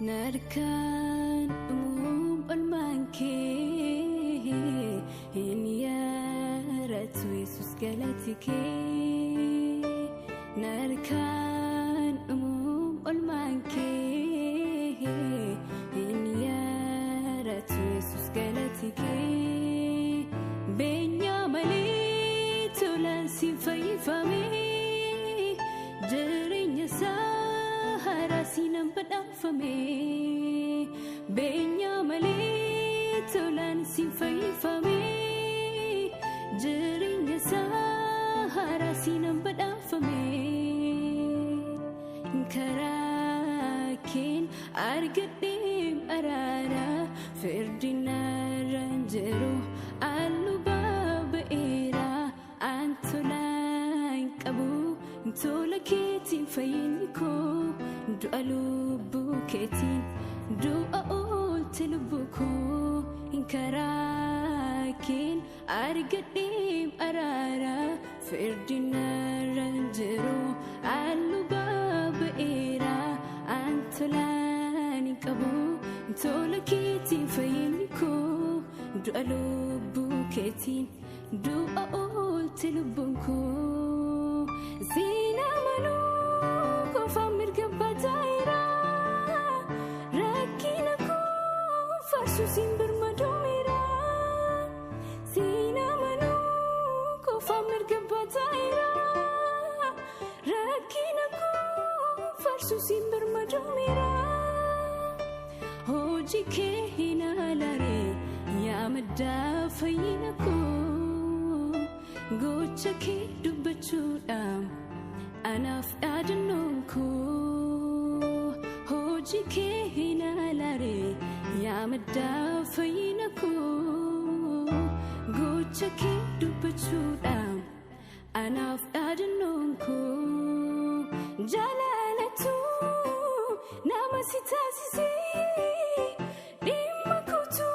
Narkan Menkir Hinyaratu Yesus galatike Narkan Menkir Hinyaratu Yesus galatike Benya mali tulan sifayfame Jerinya sahara sinam padafame Benya mali tulan sifayfame Jerinya sahara sinam padafame Karakin argadim arara Ferdina ranjero alubaba era Antolan kabu Tola ketin fayiniko Du'alubu ketin Du'aul tilubuko Inkarakin argadim arara Ferdina ranjero alubaba era Antolan kabu Tola ketin fayiniko Du'alubu ketin Du'aul tilubuko Zina manu ko famir gabataira Rakina ko farsu simber madomira Zina manu ko famir gabataira Rakina ko farsu simber madomira Hoji ke hinalare ya madafayina ko Gocha ke dubbachudam Anaf adanonko Hoji ke hinalare ya madafayinako Gocha ke dubbachudam Anaf adanonko Jalalatu namasitazise Dimakutu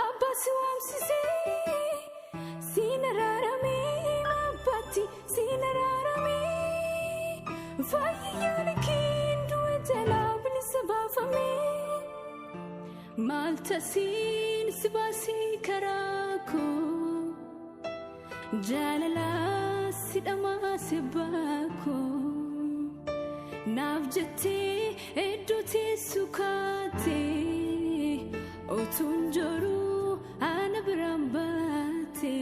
abbasuamsise Sinararame mabati sinararame Fayyanakin duejalabni sabafame Maltasin sibasi karako Jalala sidama sibako Navjate edute sukate Otunjoru anabrambate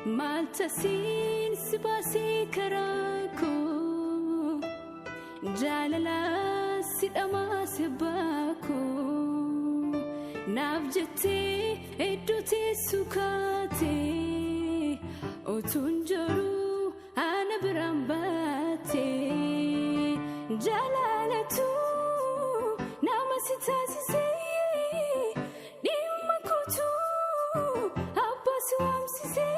Maltasin sibasi karako Jalala sidama sibako Navjate edute sukate Otunjoru anabrambate Jalalatu namasitazise Dimakutu abbasuamsise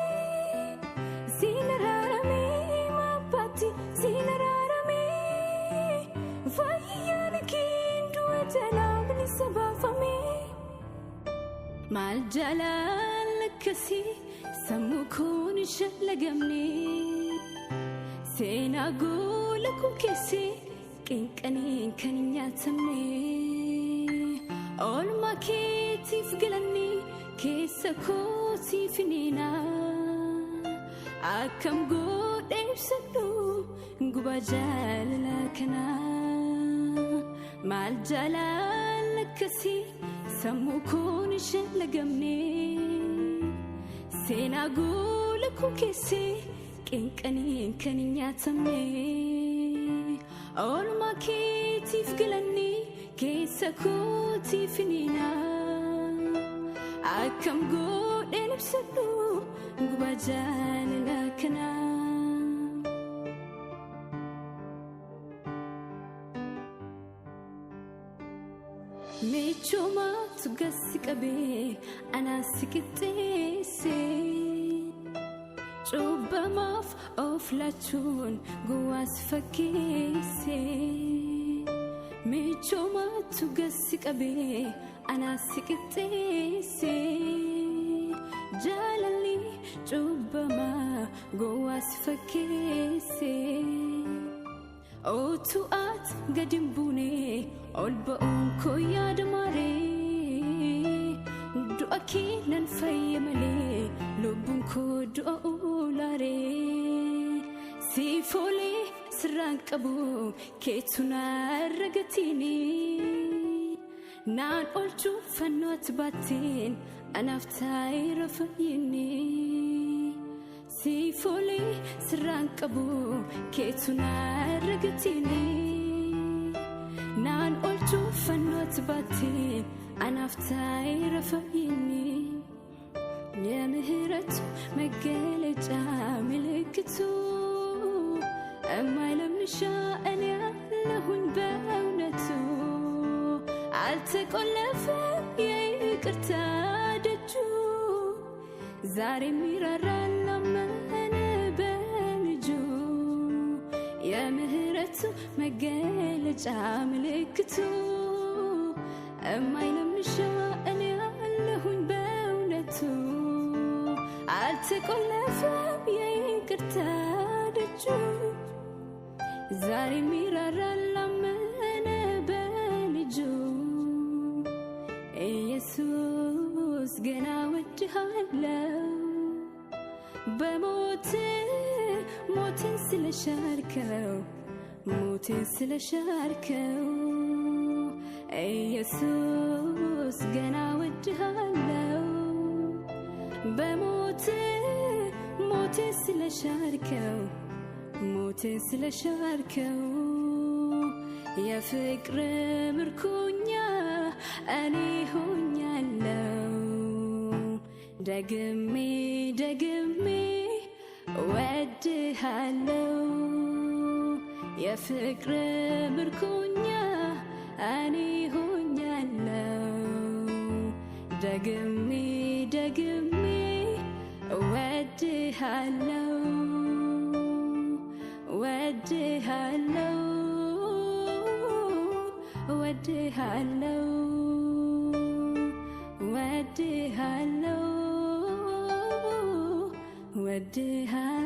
Sinararame mabati sinararame Fayyanakin duejalabni sabafame Mal jalalakasi samukun shalagamne Sena gulaku kese kinkanin kaninyatame Olma ketif galani kesa koti finina Akam godem sadu guba jalalakana Mal jalalakasi samukun shalagamne Sena gulaku kese kinkanin kaninyatame Olma ketif galani kesa koti finina Akam godem sadu guba jalalakana Michuma tugasikabe anasikitese Chubamaf of lachun guas fakise Michuma tugasikabe anasikitese Jalali chubama guas fakise O to at gadimbune Olba unko yadamare Do akinan fayamale Lubunko do ulare Si foli srankabu Ketuna ragatini Nan olchu fanot batin Anaftai rafayini Si foli srankabu Ketuna ragatini Nan olchu fanot batin Anaftai rafayini Yemihirat megeleja milkitu Amailam nisha'ani allahun baunatu Altekolefa yikirta daju Zari miraran lamana benju Yemihirat megeleja milkitu Amailam nisha'ani allahun baunatu Altekolefa yikirta daju Zari miraran lamana benju Jesus gana wadhallau Motin sila sharkau Motin sila sharkau Jesus gana wadhallau Motin sila sharkau Motin sila sharkau Ya fikr mirkunya Ani hunyallau Dagami wadhallau Ya fikr mirkunya Ani hunyallau Dagami wadhallau wadhallau wadhallau wadhallau